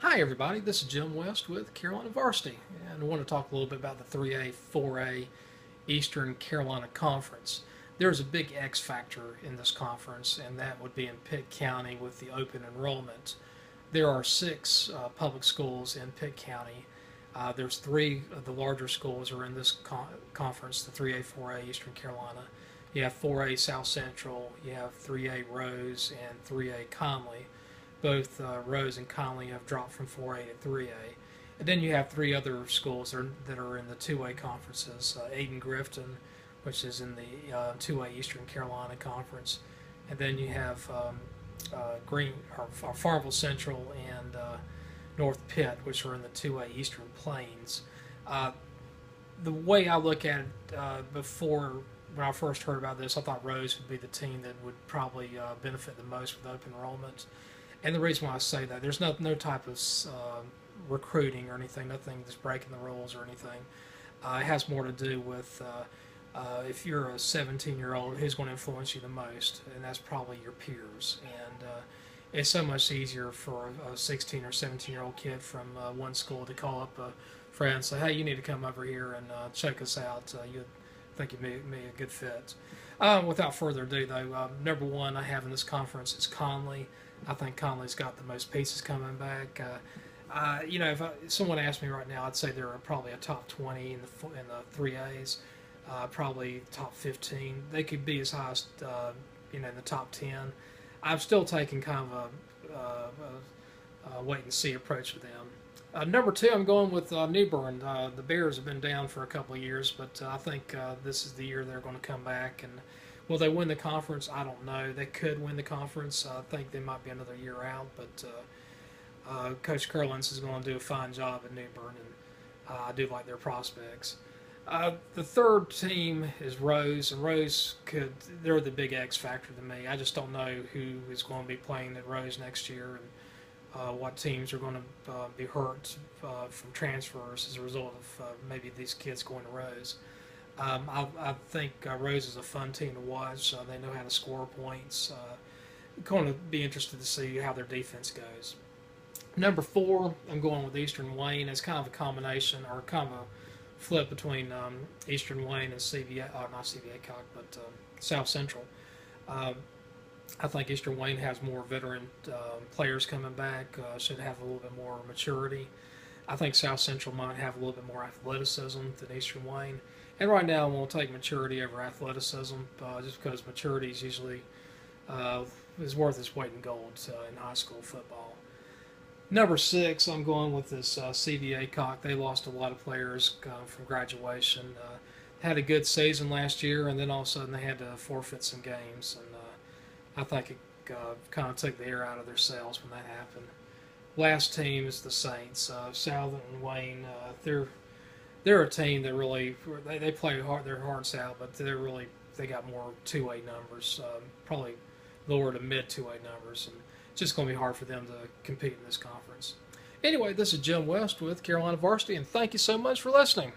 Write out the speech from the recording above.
Hi everybody, this is Jim West with Carolina Varsity, and I want to talk a little bit about the 3A, 4A Eastern Carolina Conference. There's a big X factor in this conference, and that would be in Pitt County with the open enrollment. There are six public schools in Pitt County. There's three of the larger schools are in this conference, the 3A, 4A Eastern Carolina. You have 4A South Central, you have 3A Rose, and 3A Conley. Both Rose and Conley have dropped from 4A to 3A. And then you have three other schools that are in the 2A conferences. Ayden Grifton, which is in the 2A Eastern Carolina Conference. And then you have Farmville Central and North Pitt, which are in the 2A Eastern Plains. The way I look at it before, when I first heard about this, I thought Rose would be the team that would probably benefit the most with open enrollment. And the reason why I say that, there's no type of recruiting or anything, nothing that's breaking the rules or anything. It has more to do with if you're a 17-year-old, who's going to influence you the most, and that's probably your peers. And it's so much easier for a 16 or 17-year-old kid from one school to call up a friend and say, hey, you need to come over here and check us out. You think you'd be a good fit. Without further ado, though, number one I have in this conference is Conley. I think Conley's got the most pieces coming back. If someone asked me right now, I'd say they're probably a top 20 in the 3As, probably top 15. They could be as high as in the top 10. I'm still taking kind of a wait and see approach with them. Number two, I'm going with New Bern. The Bears have been down for a couple of years, but I think this is the year they're going to come back. And will they win the conference? I don't know. They could win the conference. I think they might be another year out, but Coach Curlins is going to do a fine job at New Bern, and I do like their prospects. The third team is Rose, and they're the big X factor to me. I just don't know who is going to be playing at Rose next year, and what teams are going to be hurt from transfers as a result of maybe these kids going to Rose. I think Rose is a fun team to watch. They know how to score points. Going to be interested to see how their defense goes. Number four, I'm going with Eastern Wayne. It's kind of a combination, or kind of a flip between Eastern Wayne and CVA, not CVA Cock, but South Central. I think Eastern Wayne has more veteran players coming back, should have a little bit more maturity. I think South Central might have a little bit more athleticism than Eastern Wayne. And right now, I'm going to take maturity over athleticism, just because maturity is usually is worth its weight in gold in high school football. Number six, I'm going with this CVA Cock. They lost a lot of players from graduation. Had a good season last year, and then all of a sudden they had to forfeit some games. And I think it kind of took the air out of their sails when that happened. Last team is the Saints. Southern and Wayne, they're a team that really they play hard, their hearts out, but they got more 2A numbers, probably lower to mid 2A numbers, and it's just going to be hard for them to compete in this conference. Anyway, this is Jim West with Carolina Varsity, and thank you so much for listening.